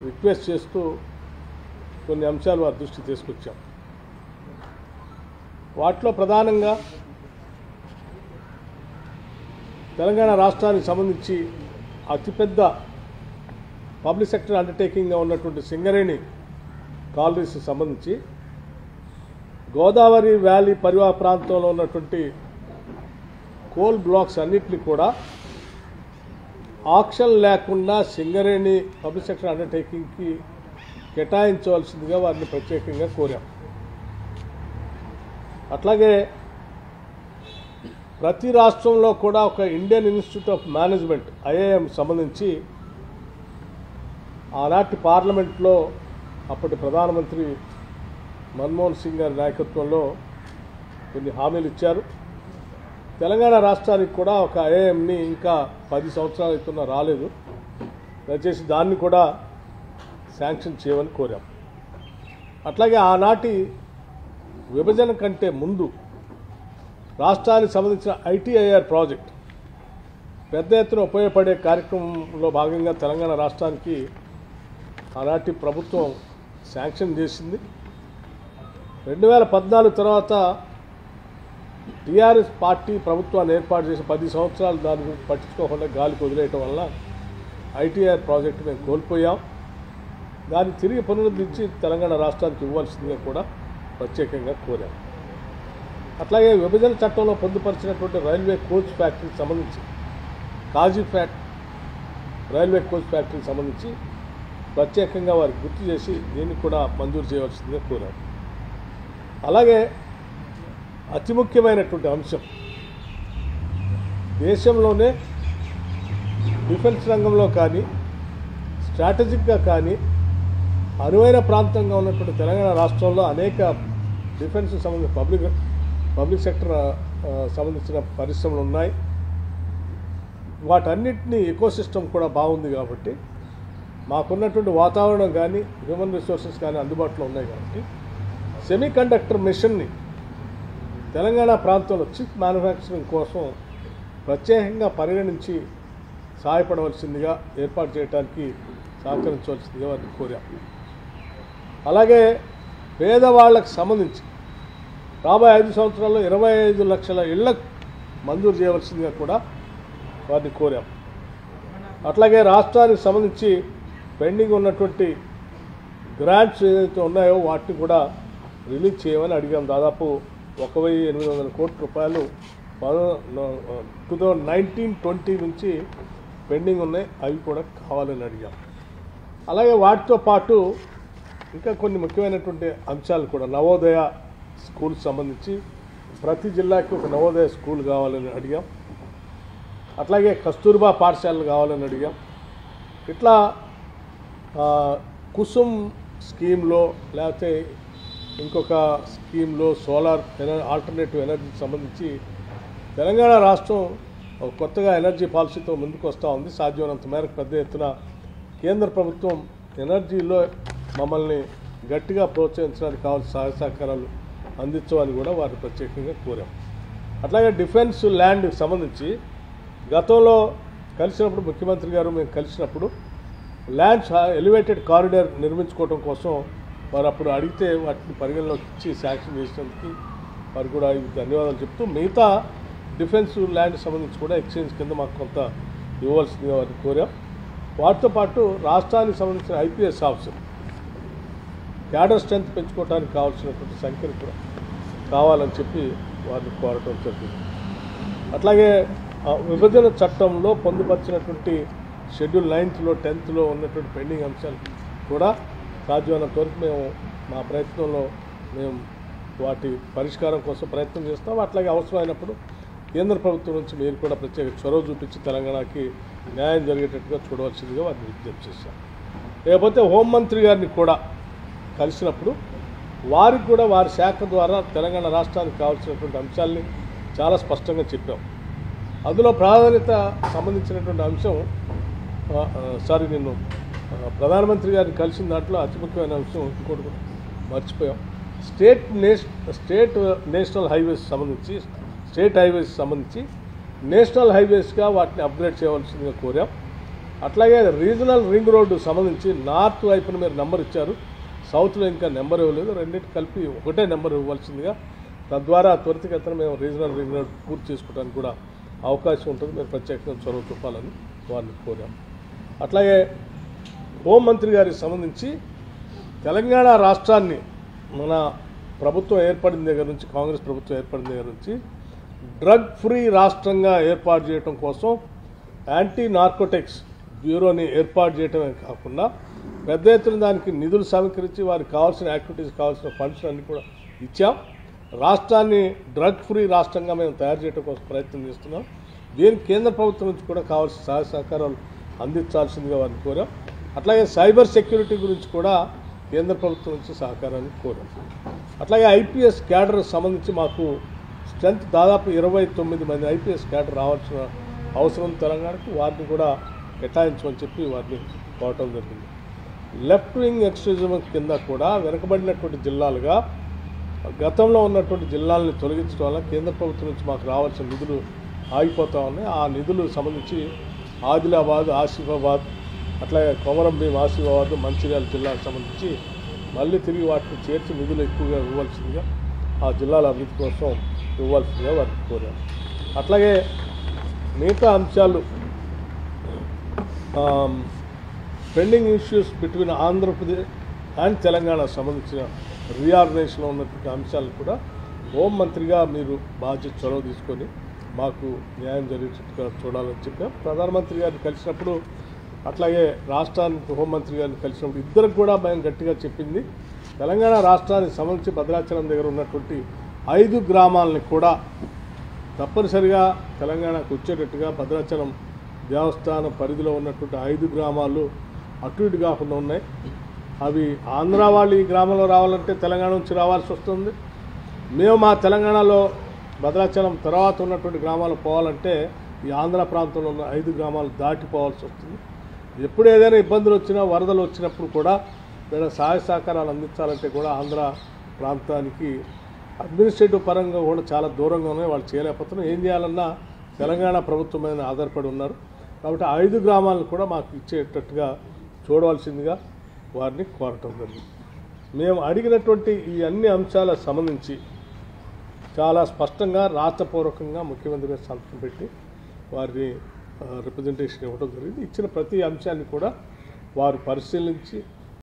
Request చేస్తూ కొన్ని అంశాలు వారి దృష్టికి తీసుకొచ్చాం. వాటిలో ప్రధానంగా తెలంగాణ రాష్ట్రానికి సంబంధించి అతిపెద్ద పబ్లిక్ సెక్టర్ అండర్టేకింగ్గా ఉన్నటువంటి సింగరేణి కాలనీస్కి సంబంధించి గోదావరి వ్యాలీ పరివాహ ప్రాంతంలో ఉన్నటువంటి కోల్ బ్లాక్స్ అన్నింటినీ కూడా ఆక్షన్ లేకుండా సింగరేణి పబ్లిక్ సెక్టర్ అండర్టేకింగ్కి కేటాయించవలసిందిగా వారిని ప్రత్యేకంగా కోరాం. అట్లాగే ప్రతి రాష్ట్రంలో కూడా ఒక Indian institute of management IIM సంబంధించి ఆనాటి పార్లమెంట్లో అప్పటి ప్రధానమంత్రి మన్మోహన్ సింగ్ గారి నాయకత్వంలో కొన్ని హామీలు ఇచ్చారు. తెలంగాణ రాష్ట్రానికి కూడా ఒక ఐఐఎంని ఇంకా 10 సంవత్సరాలు అవుతున్నా రాలేదు. దయచేసి దాన్ని కూడా శాంక్షన్ చేయమని కోరాం. అట్లాగే ఆనాటి విభజన కంటే ముందు రాష్ట్రానికి సంబంధించిన ఐటీఐఆర్ ప్రాజెక్ట్ పెద్ద ఎత్తున ఉపయోగపడే కార్యక్రమంలో భాగంగా తెలంగాణ రాష్ట్రానికి ఆనాటి ప్రభుత్వం శాంక్షన్ చేసింది. 2014 తర్వాత టీఆర్ఎస్ పార్టీ ప్రభుత్వాన్ని ఏర్పాటు చేసి 10 సంవత్సరాలు దాని గురించి పట్టించుకోకుండా గాలికి వదిలేయటం వల్ల ఐటీఆర్ ప్రాజెక్టు మేము కోల్పోయాం. దాన్ని తిరిగి పునరుద్ధరించి తెలంగాణ రాష్ట్రానికి ఇవ్వాల్సిందిగా కూడా ప్రత్యేకంగా కోరాం. అట్లాగే విభజన చట్టంలో పొందుపరిచినటువంటి రైల్వే కోచ్ ఫ్యాక్టరీకి సంబంధించి కాజీఫ్యాట్ రైల్వే కోచ్ ఫ్యాక్టరీకి సంబంధించి ప్రత్యేకంగా వారికి గుర్తు చేసి దీన్ని కూడా మంజూరు చేయవలసిందిగా కోరాం. అలాగే అతి ముఖ్యమైనటువంటి అంశం, దేశంలోనే డిఫెన్స్ రంగంలో కానీ స్ట్రాటజిక్గా కానీ అనువైన ప్రాంతంగా ఉన్నటువంటి తెలంగాణ రాష్ట్రంలో అనేక డిఫెన్స్ సంబంధించిన పబ్లిక్ సెక్టర్ సంబంధించిన పరిశ్రమలు ఉన్నాయి. వాటన్నిటినీ ఎకోసిస్టమ్ కూడా బాగుంది కాబట్టి మాకున్నటువంటి వాతావరణం కానీ హ్యూమన్ రిసోర్సెస్ కానీ అందుబాటులో ఉన్నాయి కాబట్టి సెమీ కండక్టర్ మిషన్ని తెలంగాణ ప్రాంతంలో చిప్ మ్యానుఫ్యాక్చరింగ్ కోసం ప్రత్యేకంగా పరిగణించి సహాయపడవలసిందిగా ఏర్పాటు చేయడానికి సహకరించవలసిందిగా వారిని కోరాం. అలాగే పేదవాళ్లకు సంబంధించి రాబోయే 5 సంవత్సరాల్లో 25 లక్షల ఇళ్లకు మంజూరు చేయవలసిందిగా కూడా వారిని కోరాం. అట్లాగే రాష్ట్రానికి సంబంధించి పెండింగ్ ఉన్నటువంటి గ్రాంట్స్ ఏదైతే ఉన్నాయో వాటిని కూడా రిలీజ్ చేయమని అడిగాం. దాదాపు 1,800 కోట్ల రూపాయలు 2019-20 నుంచి పెండింగ్ ఉన్నాయి, అవి కూడా కావాలని అడిగాం. అలాగే వాటితో పాటు ఇంకా కొన్ని ముఖ్యమైనటువంటి అంశాలు కూడా నవోదయ స్కూల్కి సంబంధించి ప్రతి జిల్లాకి ఒక నవోదయ స్కూల్ కావాలని అడిగాం. అట్లాగే కస్తూర్బా పాఠశాలలు కావాలని అడిగాం. ఇట్లా కుసుమ్ స్కీమ్లో లేకపోతే ఇంకొక స్కీమ్లో సోలార్ ఆల్టర్నేటివ్ ఎనర్జీకి సంబంధించి తెలంగాణ రాష్ట్రం ఒక కొత్తగా ఎనర్జీ పాలసీతో ముందుకు వస్తూ ఉంది. సాధ్యమైనంత మేరకు పెద్ద ఎత్తున కేంద్ర ప్రభుత్వం ఎనర్జీలో మమ్మల్ని గట్టిగా ప్రోత్సహించడానికి కావాల్సిన సహాయ సహకారాలు అందించమని కూడా వారిని ప్రత్యేకంగా కోరాం. అట్లాగే డిఫెన్స్ ల్యాండ్కి సంబంధించి గతంలో కలిసినప్పుడు ముఖ్యమంత్రి గారు మేము కలిసినప్పుడు ల్యాండ్స్ ఎలివేటెడ్ కారిడార్ నిర్మించుకోవడం కోసం వారు అప్పుడు అడిగితే వాటిని పరిగణలోకి ఇచ్చి శాంక్షన్ చేసినందుకు వారు కూడా ధన్యవాదాలు చెప్తూ మిగతా డిఫెన్స్ ల్యాండ్ సంబంధించి కూడా ఎక్స్చేంజ్ కింద మాకు కొంత ఇవ్వాల్సిందిగా వారిని కోరాం. వాటితో పాటు రాష్ట్రానికి సంబంధించిన ఐపీఎస్ ఆఫీసర్ క్యాడర్ స్ట్రెంత్ పెంచుకోవడానికి కావాల్సినటువంటి సంఖ్యను కూడా కావాలని చెప్పి వారిని కోరటం జరిగింది. అట్లాగే విభజన చట్టంలో పొందుపరిచినటువంటి షెడ్యూల్ 9th, 10th ఉన్నటువంటి పెండింగ్ అంశాలు కూడా సాధ్యమైనంత వరకు మేము మా ప్రయత్నంలో వాటి పరిష్కారం కోసం ప్రయత్నం చేస్తాం. అట్లాగే అవసరమైనప్పుడు కేంద్ర ప్రభుత్వం నుంచి మీరు కూడా ప్రత్యేక చొరవ చూపించి తెలంగాణకి న్యాయం జరిగేటట్టుగా చూడవలసిందిగా వారిని విజ్ఞప్తి చేశాం. లేకపోతే హోంమంత్రి గారిని కూడా కలిసినప్పుడు వారికి కూడా వారి శాఖ ద్వారా తెలంగాణ రాష్ట్రానికి కావాల్సినటువంటి అంశాలని చాలా స్పష్టంగా చెప్పాం. అందులో ప్రాధాన్యత సంబంధించినటువంటి అంశం నిన్ను ప్రధానమంత్రి గారిని కలిసిన దాంట్లో అతి ముఖ్యమైన అంశం ఇంకోటి కూడా మర్చిపోయాం. స్టేట్ నేషనల్ హైవేస్ సంబంధించి నేషనల్ హైవేస్గా వాటిని అప్గ్రేడ్ చేయవలసిందిగా కోరాం. అట్లాగే రీజనల్ రింగ్ రోడ్డు సంబంధించి నార్త్ వైపున మీరు నెంబర్ ఇచ్చారు, సౌత్లో ఇంకా నెంబర్ ఇవ్వలేదు. రెండింటి కలిపి ఒకటే నెంబర్ ఇవ్వాల్సిందిగా, తద్వారా త్వరితగతిన మేము రీజనల్ రింగ్ రోడ్ పూర్తి చేసుకోవడానికి కూడా అవకాశం ఉంటుంది. మీరు ప్రత్యేకంగా చొరవ చూపాలని వారిని కోరాం. అట్లాగే హోంమంత్రి గారికి సంబంధించి తెలంగాణ రాష్ట్రాన్ని మన ప్రభుత్వం ఏర్పడిన దగ్గర నుంచి, కాంగ్రెస్ ప్రభుత్వం ఏర్పడిన దగ్గర నుంచి డ్రగ్ ఫ్రీ రాష్ట్రంగా ఏర్పాటు చేయడం కోసం యాంటీ నార్కోటిక్స్ బ్యూరోని ఏర్పాటు చేయడమే కాకుండా పెద్ద ఎత్తున దానికి నిధులు సమీకరించి వారికి కావాల్సిన యాక్టివిటీస్, కావాల్సిన ఫండ్స్ అన్ని కూడా ఇచ్చాం. రాష్ట్రాన్ని డ్రగ్ ఫ్రీ రాష్ట్రంగా మేము తయారు చేయడం కోసం ప్రయత్నం చేస్తున్నాం. దీనికి కేంద్ర ప్రభుత్వం నుంచి కూడా కావాల్సిన సహాయ సహకారాలు అందించాల్సిందిగా వారిని కోరాం. అట్లాగే సైబర్ సెక్యూరిటీ గురించి కూడా కేంద్ర ప్రభుత్వం నుంచి సహకారాన్ని కోరాం. అట్లాగే ఐపీఎస్ క్యాడర్ సంబంధించి మాకు స్ట్రెంత్ దాదాపు 29 మంది ఐపీఎస్ క్యాడర్ రావాల్సిన అవసరం తెలంగాణకు, వారిని కూడా కేటాయించమని చెప్పి వారిని కోరటం జరిగింది. లెఫ్ట్ వింగ్ ఎక్స్ట్రీమిజం కింద కూడా వెనుకబడినటువంటి జిల్లాలుగా గతంలో ఉన్నటువంటి జిల్లాలని తొలగించడం వల్ల కేంద్ర ప్రభుత్వం నుంచి మాకు రావాల్సిన నిధులు ఆగిపోతూ ఉన్నాయి. ఆ నిధులు సంబంధించి ఆదిలాబాద్, ఆసిఫాబాద్, అట్లాగే కొమరం భీం, ఆసిఫాబాద్, మంచిర్యాల జిల్లాకు సంబంధించి మళ్ళీ తిరిగి వాటిని చేర్చి నిధులు ఎక్కువగా ఇవ్వాల్సిందిగా, ఆ జిల్లాల అభివృద్ధి కోసం ఇవ్వాల్సిందిగా వారికి కోరారు. అట్లాగే మిగతా అంశాలు pending issues between Andhra Pradesh and Telangana సంబంధించిన రీఆర్గనైజేషన్లో ఉన్నటువంటి అంశాలను కూడా హోంమంత్రిగా మీరు బాధ్యత చొరవ తీసుకొని మాకు న్యాయం జరిగేట్టుగా చూడాలని చెప్పాం. ప్రధానమంత్రి గారిని కలిసినప్పుడు, అట్లాగే రాష్ట్రానికి హోంమంత్రి గారిని కలిసినప్పుడు ఇద్దరికి కూడా మేము గట్టిగా చెప్పింది, తెలంగాణ రాష్ట్రానికి సంబంధించి భద్రాచలం దగ్గర ఉన్నటువంటి 5 గ్రామాలని కూడా తప్పనిసరిగా తెలంగాణకు వచ్చేటట్టుగా, భద్రాచలం దేవస్థానం పరిధిలో ఉన్నటువంటి 5 గ్రామాలు అటు ఇటు కాకుండా ఉన్నాయి. అవి ఆంధ్ర వాళ్ళు ఈ గ్రామంలో రావాలంటే తెలంగాణ నుంచి రావాల్సి వస్తుంది. మేము మా తెలంగాణలో భద్రాచలం తర్వాత ఉన్నటువంటి గ్రామాలు పోవాలంటే ఈ ఆంధ్ర ప్రాంతంలో ఉన్న 5 గ్రామాలు దాటిపోవాల్సి వస్తుంది. ఎప్పుడు ఏదైనా ఇబ్బందులు వచ్చినా, వరదలు వచ్చినప్పుడు కూడా లేదా సహాయ సహకారాలు అందించాలంటే కూడా ఆంధ్ర ప్రాంతానికి అడ్మినిస్ట్రేటివ్ పరంగా కూడా చాలా దూరంగా ఉన్నాయి, వాళ్ళు చేయలేకపోతున్నారు. ఏం చేయాలన్నా తెలంగాణ ప్రభుత్వం మీద ఆధారపడి ఉన్నారు. కాబట్టి 5 గ్రామాలను కూడా మాకు ఇచ్చేటట్టుగా చూడవలసిందిగా వారిని కోరటం జరిగింది. మేము అడిగినటువంటి ఈ అన్ని అంశాలకు సంబంధించి చాలా స్పష్టంగా రాతపూర్వకంగా ముఖ్యమంత్రి గారు సంతకం పెట్టి వారిని రిప్రజెంటేషన్ ఇవ్వడం జరిగింది. ఇచ్చిన ప్రతి అంశాన్ని కూడా వారు పరిశీలించి